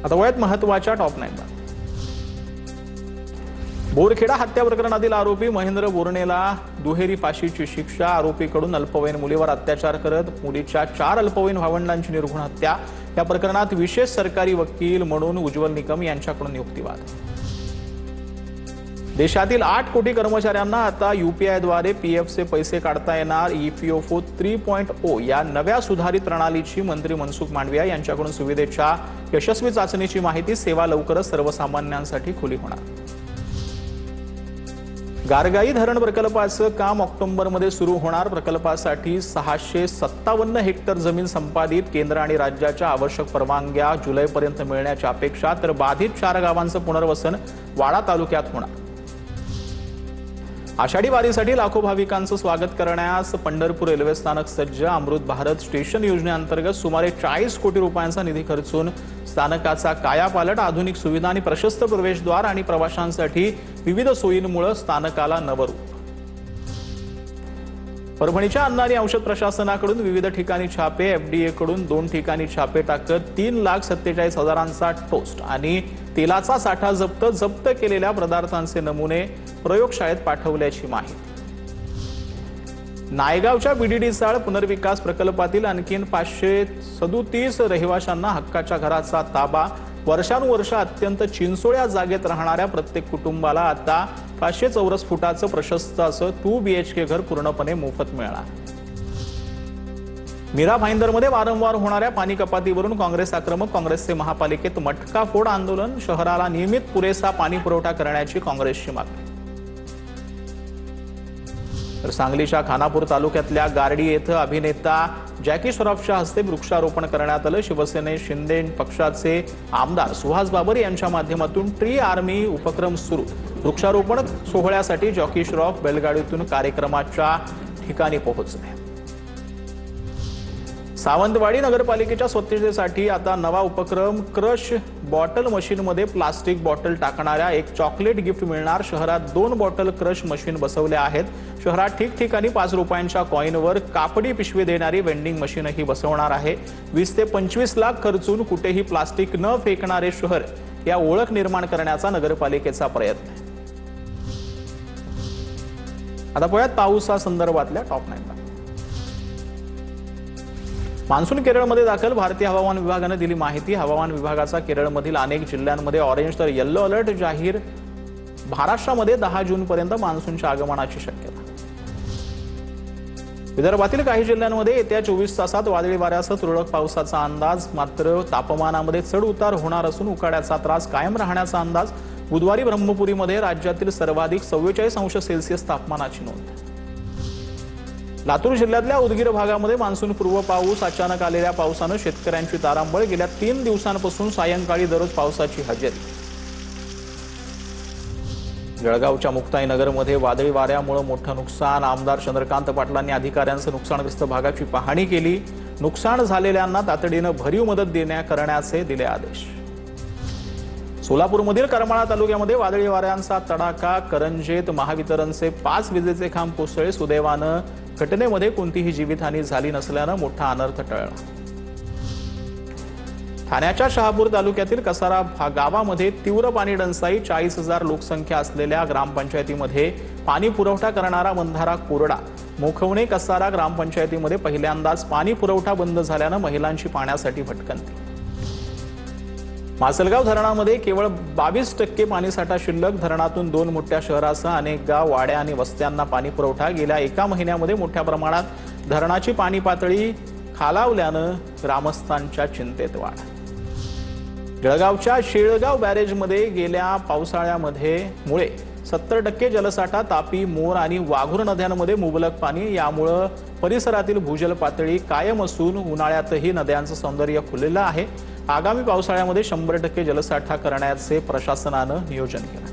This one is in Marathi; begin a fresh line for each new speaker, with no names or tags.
आता वयात महत्त्वाच्या टॉप 9 बोरखेडा हत्या प्रकरणातील आरोपी महेंद्र बोर्णेला दुहेरी फाशीची शिक्षा। आरोपीकडून अल्पवयीन मुलीवर अत्याचार करत मुलीच्या 4 अल्पवयीन भावंडांची निर्घृण हत्या। या प्रकरणात विशेष सरकारी वकील म्हणून उज्ज्वल निकम यांच्याकडून युक्तिवाद। देशातील 8 कोटी कर्मचाऱ्यांना आता यूपीआयद्वारे पीएफचे पैसे काढता येणार। ईपीएफओ 3.0 या नव्या सुधारित प्रणालीची मंत्री मनसुख मांडविया यांच्याकडून सुविधेच्या यशस्वी चाचणीची माहिती। सेवा लवकरच सर्वसामान्यांसाठी खुली होणार। गारगाई धरण प्रकल्पाचं काम ऑक्टोबरमध्ये सुरू होणार। प्रकल्पासाठी 657 हेक्टर जमीन संपादित। केंद्र आणि राज्याच्या आवश्यक परवानग्या जुलैपर्यंत मिळण्याची अपेक्षा। तर बाधित 4 गावांचं पुनर्वसन वाडा तालुक्यात होणार। आषाढी वारीसाठी लाखो भाविकांचं स्वागत करण्यास पंढरपूर रेल्वे स्थानक सज्ज। अमृत भारत स्टेशन योजनेअंतर्गत सुमारे 40 कोटी रुपयांचा निधी खर्चून स्थानकाचा कायापालट। आधुनिक सुविधा आणि प्रशस्त प्रवेशद्वार आणि प्रवाशांसाठी विविध सोयींमुळे स्थानकाला नवं रूप। परभणीच्या अन्न आणि औषध प्रशासनाकडून विविध ठिकाणी छापे। एफडीए कडून 2 ठिकाणी छापे टाकत 3,47,000चा टोस्ट आणि तेलाचा साठा जप्त केलेल्या पदार्थांचे नमुने प्रयोगशाळेत पाठवल्याची माहिती। नायगावच्या बीडीडी-चाळ पुनर्विकास प्रकल्पातील आणखी 537 रहिवाशांना हक्काच्या घराचा ताबा। वर्षानुवर्ष अत्यंत चिंचोळ्या जागेत राहणाऱ्या प्रत्येक कुटुंबाला आता 500 चौरस फुटाचं प्रशस्त असं 2 BHK घर पूर्णपणे मोफत मिळणार। मीरा भाईंदरमध्ये वारंवार होणाऱ्या पाणी कपातीवरून काँग्रेस आक्रमक। काँग्रेसचे महापालिकेत मटका फोड आंदोलन। शहराला नियमित पुरेसा पाणी पुरवठा करण्याची काँग्रेसची मागणी। तर सांगलीच्या खानापूर तालुक्यातल्या गारडी येथे अभिनेता जॅकी श्रॉफच्या हस्ते वृक्षारोपण करण्यात आलं। शिवसेने शिंदे पक्षाचे आमदार सुहास बाबर यांच्या माध्यमातून ट्री आर्मी उपक्रम सुरू। वृक्षारोपण सोहळ्यासाठी जॅकी श्रॉफ बैलगाडीतून कार्यक्रमाच्या ठिकाणी पोहोचले। सावंतवाडी नगरपालिकेच्या स्वच्छतेसाठी आता नवा उपक्रम। क्रश बॉटल मशीनमध्ये प्लास्टिक बॉटल टाकणाऱ्या एक चॉकलेट गिफ्ट मिळणार। शहरात 2 बॉटल क्रश मशीन बसवल्या आहेत। शहरात ठिकठिकाणी 5 रुपयांच्या कॉईनवर कापडी पिशवी देणारी वेंडिंग मशीनही बसवणार आहे। 20 ते 25 लाख खर्चून कुठेही प्लास्टिक न फेकणारे शहर या ओळख निर्माण करण्याचा नगरपालिकेचा प्रयत्न आहे। आता पाहूयात पावसासंदर्भातल्या टॉप 9 मान्सून केरळमध्ये दाखल। भारतीय हवामान विभागाने दिली माहिती। हवामान विभागाचा केरळमधील अनेक जिल्ह्यांमध्ये ऑरेंज तर येलो अलर्ट जाहीर। महाराष्ट्रामध्ये 10 जूनपर्यंत मान्सूनच्या आगमनाची शक्यता। विदर्भातील काही जिल्ह्यांमध्ये येत्या 24 तासात वादळी वाऱ्यासह तुरळक पावसाचा अंदाज। मात्र तापमानामध्ये चढ उतार होणार असून उकाड्याचा त्रास कायम राहण्याचा अंदाज। बुधवारी ब्रह्मपुरीमध्ये राज्यातील सर्वाधिक 44 अंश सेल्सिअस तापमानाची नोंद। लातूर जिल्ह्यातल्या उदगीर भागामध्ये मान्सून पूर्व पाऊस। अचानक आलेल्या पावसाने शेतकऱ्यांची तारांबळ। गेल्या 3 दिवसांपासून सायंकाळी दररोज पावसाची हजेरी। जळगावच्या मुक्ताईनगरमध्ये वादळी वाऱ्यामुळे मोठं नुकसान। आमदार चंद्रकांत पाटलांनी अधिकाऱ्यांसह नुकसानग्रस्त भागाची पाहणी केली। नुकसान झालेल्यांना तातडीने भरीव मदत करण्याचे दिले आदेश। सोलापूरमधील करमाळा तालुक्यामध्ये वादळी वाऱ्यांचा तडाखा। करंजेत महावितरणचे 5 विजेचे खांब कोसळले। सुदैवाने घटनेमध्ये कोणतीही जीवितहानी झाली नसल्याने मोठा अनर्थ टळला। ठाण्याच्या शहापूर तालुक्यातील कसारा गावामध्ये तीव्र पाणी टंचाई। 40,000 लोकसंख्या असलेल्या ग्रामपंचायतीमध्ये पाणी पुरवठा करणारा बंधारा कोरडा। मोखवणे कसारा ग्रामपंचायतीमध्ये पहिल्यांदाच पाणी पुरवठा बंद झाल्याने महिलांची पाण्यासाठी भटकंती। मासलगाव धरणामध्ये केवळ 22% पाणीसाठा शिल्लक। धरणातून 2 मोठ्या शहरासह अनेक गाव वाड्या आणि वस्त्यांना पाणी पुरवठा। गेल्या 1 महिन्यामध्ये मोठ्या प्रमाणात धरणाची पाणी पातळी खालावल्याने ग्रामस्थांच्या चिंतेत वाढ। जळगावच्या शेळगाव बॅरेजमध्ये गेल्या पावसाळ्यामध्ये मुळे 70% जलसाठा। तापी, मोर आणि वाघूर नद्यांमध्ये मुबलक पाणी। यामुळे परिसरातील भूजल पातळी कायम असून उन्हाळ्यातही नद्यांचं सौंदर्य खुललेलं आहे। आगामी पावसाळ्यामध्ये 100% जलसाठा करण्याचे प्रशासनाने नियोजन केले।